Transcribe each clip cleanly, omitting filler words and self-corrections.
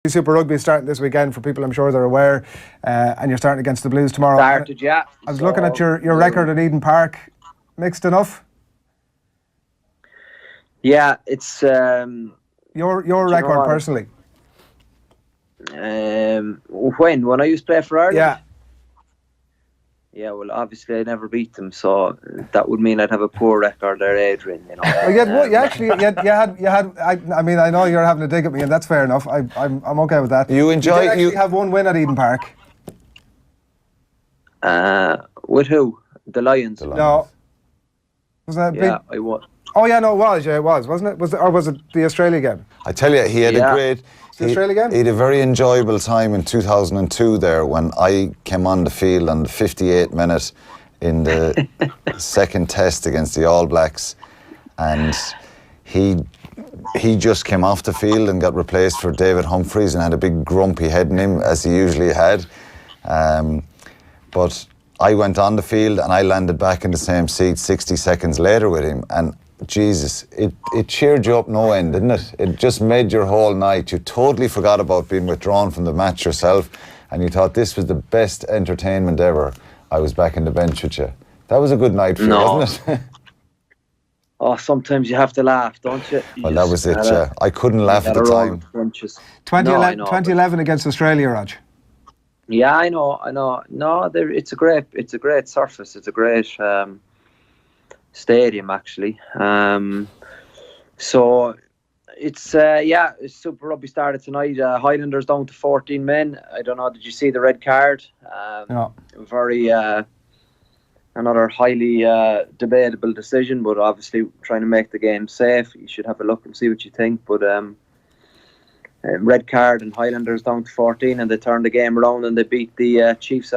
Super Rugby is starting this weekend for people I'm sure they're aware, and you're starting against the Blues tomorrow. Started, yeah. I was looking at your record at Eden Park. Mixed enough? Yeah, it's... your record personally? When I used to play for Ireland? Yeah. Yeah, well, obviously I never beat them, so that would mean I'd have a poor record there, Adrian. You know. Well, you had. I mean, I know you're having a dig at me, and that's fair enough. I'm okay with that. You did actually have one win at Eden Park. With who? The Lions. No. Was that big? I won. Oh yeah, no, it was, wasn't it? Was it the Australia game? I tell you, he had a great. The Australia game? He had a very enjoyable time in 2002 there when I came on the field on the 58th minute in the second test against the All Blacks, and he just came off the field and got replaced for David Humphreys and had a big grumpy head in him as he usually had. But I went on the field and I landed back in the same seat 60 seconds later with him, and Jesus, it cheered you up no end, didn't it? It just made your whole night. You totally forgot about being withdrawn from the match yourself, and you thought this was the best entertainment ever. I was back in the bench with you. That was a good night for you, wasn't it? Oh, sometimes you have to laugh, don't you? Well, that was it, yeah. I couldn't laugh at the time. 2011 against Australia, Raj. Yeah, I know. No, it's a great surface. It's a great stadium, actually. So it's Super Rugby started tonight. Highlanders down to 14 men. I don't know, did you see the red card? No. Very another highly debatable decision, but obviously trying to make the game safe. You should have a look and see what you think. But red card and Highlanders down to 14, and they turned the game around and they beat the Chiefs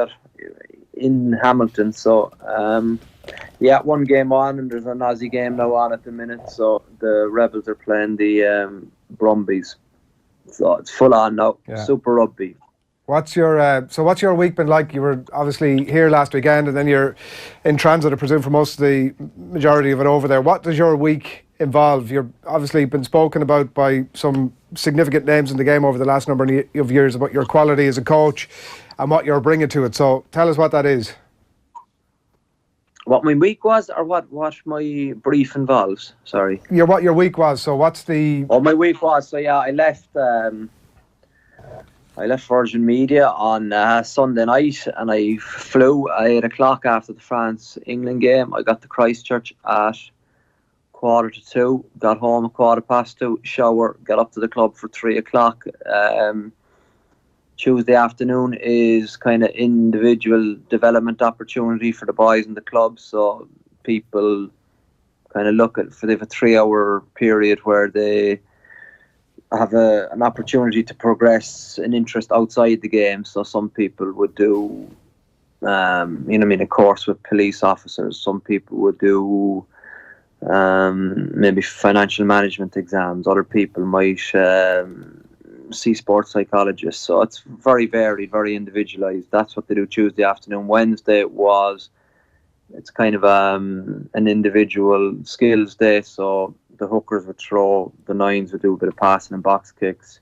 in Hamilton. So one game on, and there's an Aussie game now on at the minute. So the Rebels are playing the Brumbies. So it's full on now. Yeah. Super Rugby. What's your week been like? You were obviously here last weekend, and then you're in transit, I presume, for most of the majority of it over there. What does your week involve? You've obviously been spoken about by some significant names in the game over the last number of years about your quality as a coach and what you're bringing to it. So tell us what that is. What my week was, or what my brief involves? Sorry. What your week was. So what's the... Oh, my week was, so yeah, I left Virgin Media on Sunday night, and I flew at 8 o'clock after the France-England game. I got to Christchurch at 1:45, got home at 2:15, shower, got up to the club for 3 o'clock. Tuesday afternoon is kind of individual development opportunity for the boys in the club, so people kind of look at, they have a 3-hour period where they have an opportunity to progress an interest outside the game. So some people would do, a course with police officers. Some people would do maybe financial management exams. Other people might see sports psychologists. So it's very varied, very individualised. That's what they do Tuesday afternoon. Wednesday it's kind of an individual skills day. So the hookers would throw, the nines would do a bit of passing and box kicks.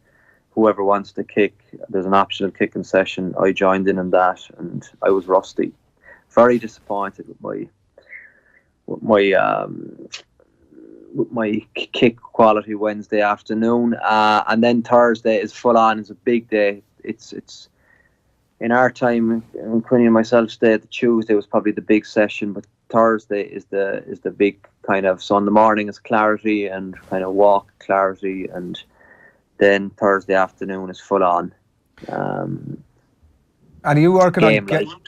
Whoever wants to kick, there's an optional kicking session. I joined in on that, and I was rusty. Very disappointed with my kick quality Wednesday afternoon, and then Thursday is full on. It's a big day. It's in our time, when Quinny and myself stayed, the Tuesday was probably the big session, but Thursday is the big kind of, so in the morning is clarity and kind of walk clarity, and then Thursday afternoon is full on. And are you working on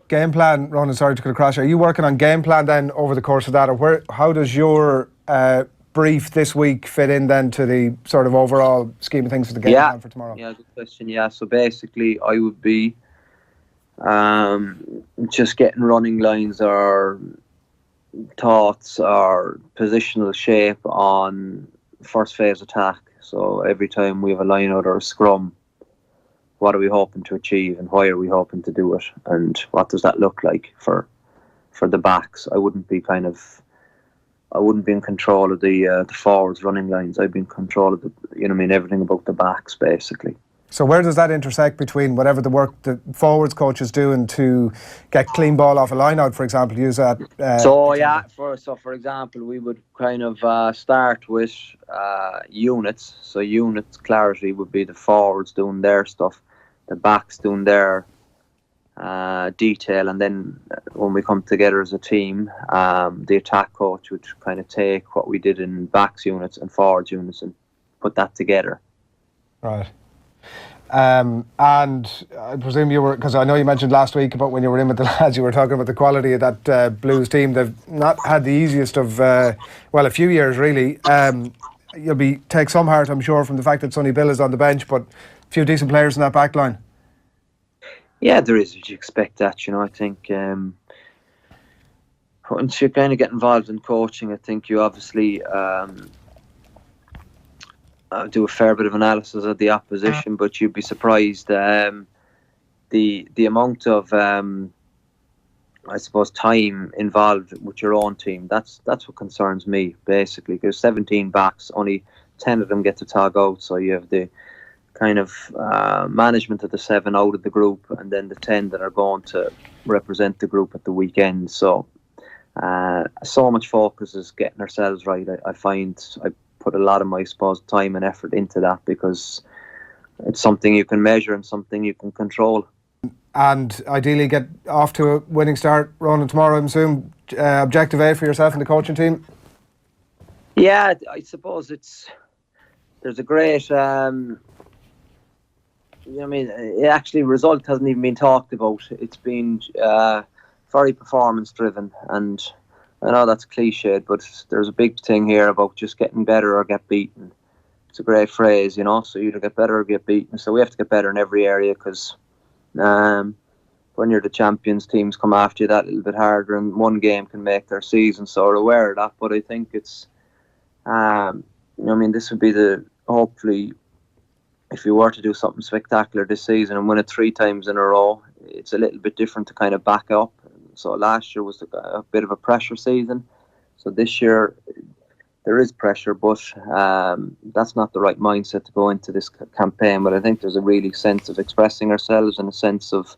game plan, Ronan, sorry to cut across you, are you working on game plan then over the course of that, or how does your brief this week fit in then to the sort of overall scheme of things for the game plan for tomorrow? Yeah, good question. Yeah, so basically I would be just getting running lines or thoughts or positional shape on first phase attack. So every time we have a line out or a scrum, what are we hoping to achieve and why are we hoping to do it, and what does that look like for the backs? I wouldn't be in control of the forwards running lines. I'd be in control of everything about the backs basically. So where does that intersect between whatever the work the forwards coach is doing to get clean ball off a line out, for example, use that? For example, we would kind of start with units. So units clarity would be the forwards doing their stuff, the backs doing their detail, and then when we come together as a team, the attack coach would kind of take what we did in backs units and forwards units and put that together. Right. And I presume you were, because I know you mentioned last week about when you were in with the lads, you were talking about the quality of that Blues team. They've not had the easiest of, a few years really. You'll take some heart, I'm sure, from the fact that Sonny Bill is on the bench, but a few decent players in that back line. Yeah, there is. You expect that, I think once you kind of get involved in coaching, I think you obviously do a fair bit of analysis of the opposition, but you'd be surprised the amount of I suppose time involved with your own team. That's what concerns me basically. There's 17 backs, only 10 of them get to tag out, so you have the kind of management of the 7 out of the group, and then the 10 that are going to represent the group at the weekend. So much focus is getting ourselves right. I find I put a lot of my, time and effort into that because it's something you can measure and something you can control. And ideally get off to a winning start, Ronan, tomorrow, I'm assuming. Objective A for yourself and the coaching team? Yeah, I suppose there's a great, result hasn't even been talked about. It's been very performance driven, and I know that's cliched, but there's a big thing here about just getting better or get beaten. It's a great phrase, so you either get better or get beaten. So we have to get better in every area, because when you're the champions, teams come after you that little bit harder, and one game can make their season, so we're aware of that. But I think it's, this would be hopefully, if you were to do something spectacular this season and win it 3 times in a row, it's a little bit different to kind of back up. So last year was a bit of a pressure season. So this year there is pressure, but that's not the right mindset to go into this campaign. But I think there's a really sense of expressing ourselves and a sense of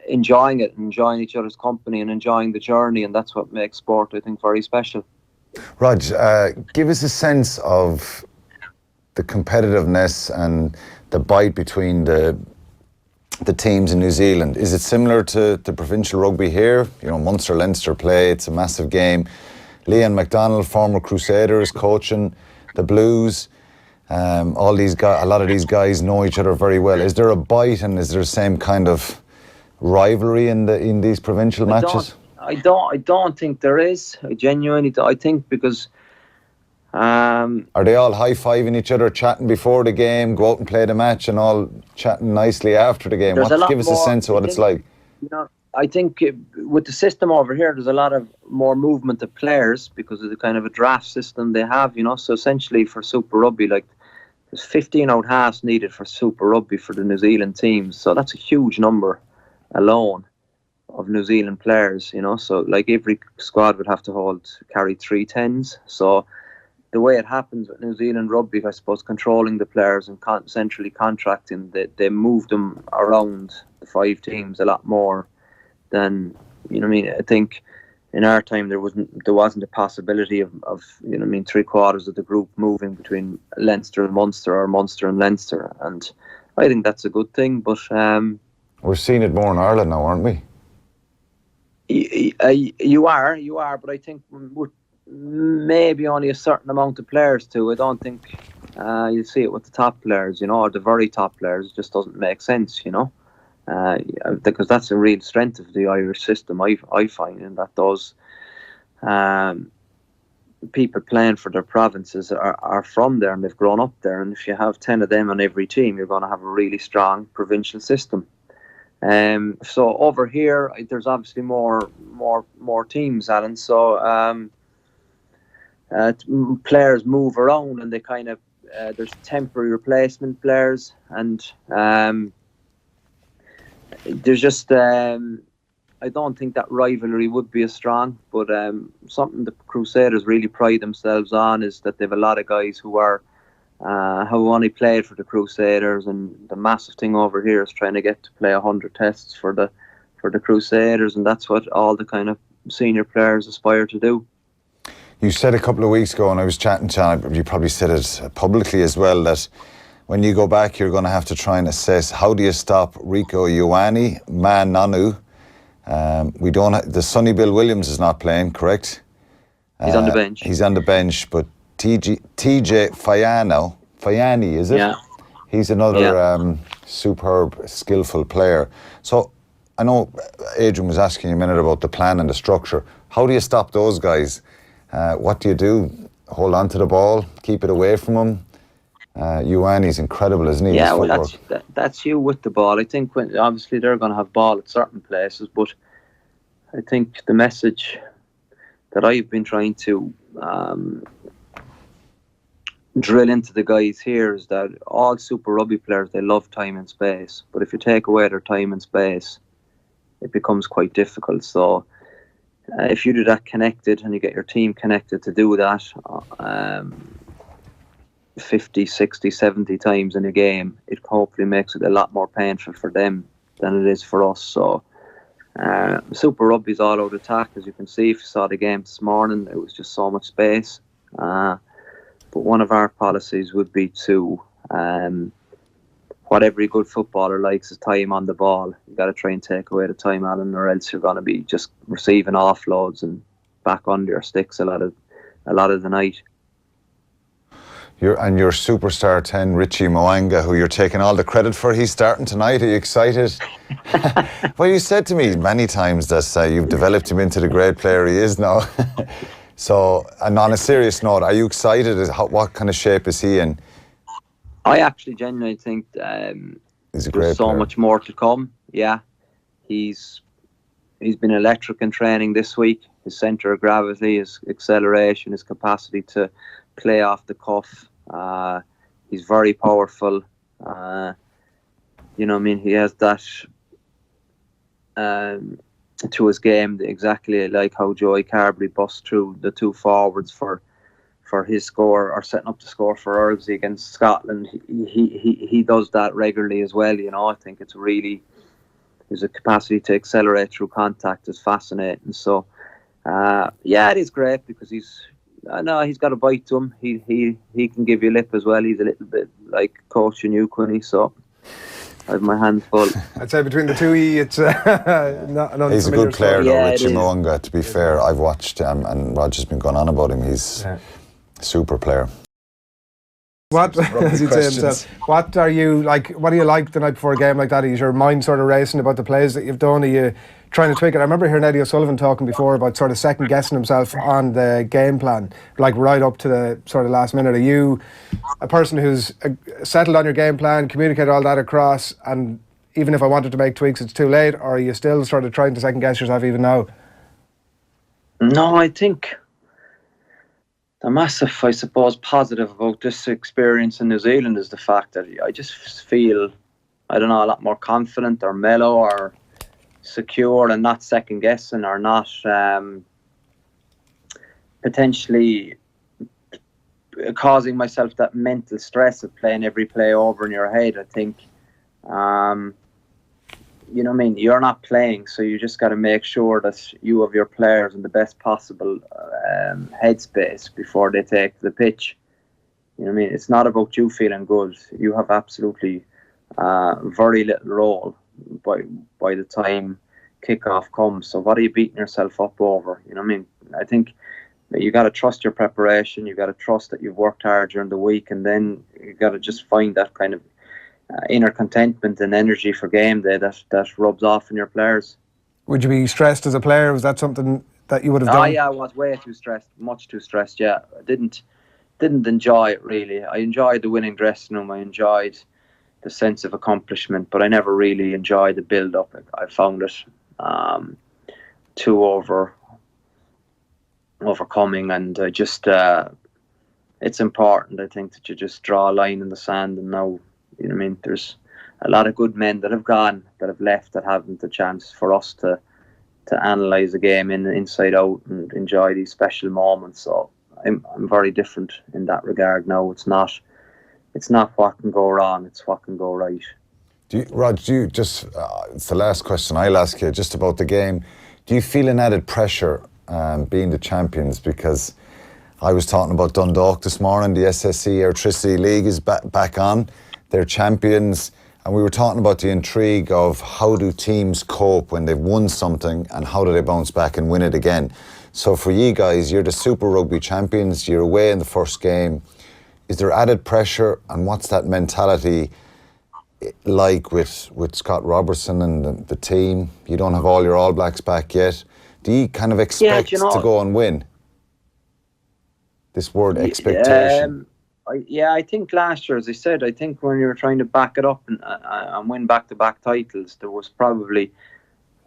enjoying it, enjoying each other's company and enjoying the journey. And that's what makes sport, I think, very special. Rog, give us a sense of the competitiveness and the bite between the teams in New Zealand. Is it similar to the provincial rugby here? Munster, Leinster play, it's a massive game. Leon McDonald, former Crusaders, coaching the Blues. A lot of these guys know each other very well. Is there a bite, and is there the same kind of rivalry in these provincial matches? I don't think there is. I genuinely don't. I think because are they all high-fiving each other, chatting before the game, go out and play the match, and all chatting nicely after the game? Give us a sense of what it's like. I think with the system over here, there's a lot of more movement of players because of the kind of a draft system they have, So essentially for Super Rugby, there's 15 out halves needed for Super Rugby for the New Zealand teams. So that's a huge number alone of New Zealand players, So every squad would have to carry 3 10s. So the way it happens with New Zealand Rugby, I suppose, controlling the players and centrally contracting, they move them around the 5 teams a lot more than, I think in our time there wasn't a possibility of 3/4 of the group moving between Leinster and Munster or Munster and Leinster, and I think that's a good thing. But we're seeing it more in Ireland now, aren't we? You are, but I think we're maybe only a certain amount of players too. I don't think you see it with the top players, or the very top players. It just doesn't make sense, because that's a real strength of the Irish system, I find, in that those people playing for their provinces are from there and they've grown up there, and if you have 10 of them on every team, you're going to have a really strong provincial system. So over here, there's obviously more teams, Alan. So players move around, and they kind of there's temporary replacement players, and there's just I don't think that rivalry would be as strong, but something the Crusaders really pride themselves on is that they have a lot of guys who are how we only played for the Crusaders, and the massive thing over here is trying to get to play 100 tests for the Crusaders, and that's what all the kind of senior players aspire to do. You said a couple of weeks ago, and I was chatting to you, you probably said it publicly as well, that when you go back, you're going to have to try and assess how do you stop Rieko Ioane, Man Nanu. We don't. The Sonny Bill Williams is not playing, correct? He's on the bench. He's on the bench, but TJ Fayani, is it? Yeah. He's another superb, skillful player. So I know Adrian was asking you a minute about the plan and the structure. How do you stop those guys? What do you do? Hold on to the ball, keep it away from him. Ioane's incredible, isn't he? Yeah, well, that's you with the ball. I think obviously they're going to have ball at certain places, but I think the message that I've been trying to drill into the guys here is that all Super Rugby players, they love time and space, but if you take away their time and space, it becomes quite difficult. So if you do that connected and you get your team connected to do that 50, 60, 70 times in a game, it hopefully makes it a lot more painful for them than it is for us. So Super Rugby's all out attack, as you can see. If you saw the game this morning, it was just so much space. But one of our policies would be to what every good footballer likes is time on the ball. You got to try and take away the time, Alan, or else you're going to be just receiving offloads and back under your sticks a lot of the night. Your superstar 10, Richie Mo'unga, who you're taking all the credit for, he's starting tonight. Are you excited? Well, you said to me many times that you've developed him into the great player he is now. So, and on a serious note, are you excited? What kind of shape is he in? I actually genuinely think he's a great there's so player. much more to come. Yeah, he's been electric in training this week. His centre of gravity, his acceleration, his capacity to play off the cuff. He's very powerful. He has that to his game, exactly like how Joey Carberry busts through the two forwards for his score, or setting up the score for Earlsey against Scotland. He does that regularly as well. I think it's really, his capacity to accelerate through contact is fascinating. So it is great because he's got a bite to him. He can give you lip as well. He's a little bit like Coach and you, Quinny, so I have my hands full. I'd say between the two of you, it's not an He's a good player though, Yeah, Richie Mo'unga, to be fair. I've watched and Roger's been going on about him. He's a super player. What, as he'd say himself, what do you like the night before a game like that? Is your mind sort of racing about the plays that you've done? Are you trying to tweak it? I remember hearing Eddie O'Sullivan talking before about sort of second guessing himself on the game plan, like right up to the sort of last minute. Are you a person who's settled on your game plan, communicate all that across, and even if I wanted to make tweaks, it's too late? Or are you still sort of trying to second guess yourself even now? No, I think the massive, I suppose, positive about this experience in New Zealand is the fact that I just feel, a lot more confident or mellow or secure and not second guessing or not potentially causing myself that mental stress of playing every play over in your head. I think, you're not playing, so you just got to make sure that you have your players in the best possible headspace before they take the pitch. It's not about you feeling good. You have absolutely very little role by the time kickoff comes. So what are you beating yourself up over? I think that you got to trust your preparation. You got to trust that you've worked hard during the week, and then you got to just find that kind of inner contentment and energy for game day that rubs off in your players. Would you be stressed as a player? Was that something that you would have done? Yeah, I was way too stressed, much too stressed. Yeah, I didn't enjoy it really. I enjoyed the winning dressing room. I enjoyed the sense of accomplishment, but I never really enjoyed the build up. I found it too overcoming, and I just it's important, I think, that you just draw a line in the sand. And now, there's a lot of good men that have gone, that have left, that haven't the chance for us to analyse the game inside out and enjoy these special moments. So I'm very different in that regard now. It's not it's not what can go wrong, it's what can go right. Rod, it's the last question I'll ask you, just about the game. Do you feel an added pressure being the champions? Because I was talking about Dundalk this morning, the SSE Electricity League is back on, they're champions, and we were talking about the intrigue of how do teams cope when they've won something and how do they bounce back and win it again. So for you guys, you're the Super Rugby champions, you're away in the first game. Is there added pressure, and what's that mentality like with Scott Robertson and the team? You don't have all your All Blacks back yet. Do you kind of expect to go and win? This word expectation. I think last year, as I said, I think when you were trying to back it up and win back-to-back titles, there was probably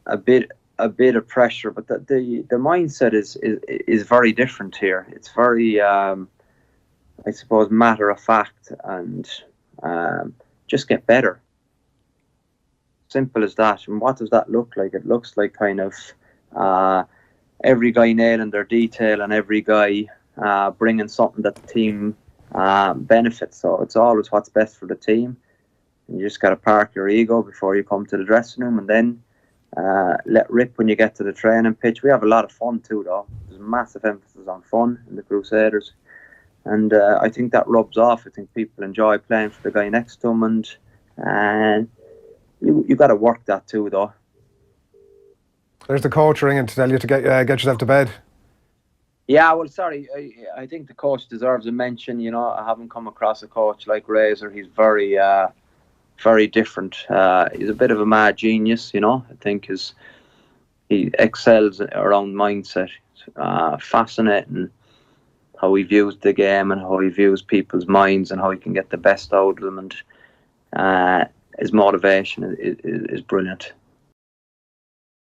a bit of pressure, but the mindset is very different here. It's very, I suppose, matter of fact, and just get better. Simple as that. And what does that look like? It looks like kind of every guy nailing their detail and every guy bringing something that the team benefits. So it's always what's best for the team. And you just got to park your ego before you come to the dressing room, and then let rip when you get to the training pitch. We have a lot of fun too, though. There's massive emphasis on fun in the Crusaders. And I think that rubs off. I think people enjoy playing for the guy next to them, and you got to work that too, though. There's the coach ringing to tell you to get yourself to bed. Yeah, well, sorry. I think the coach deserves a mention. You know, I haven't come across a coach like Razor. He's very, very different. He's a bit of a mad genius. You know, I think he excels around mindset. Fascinating how he views the game and how he views people's minds and how he can get the best out of them, and his motivation is brilliant.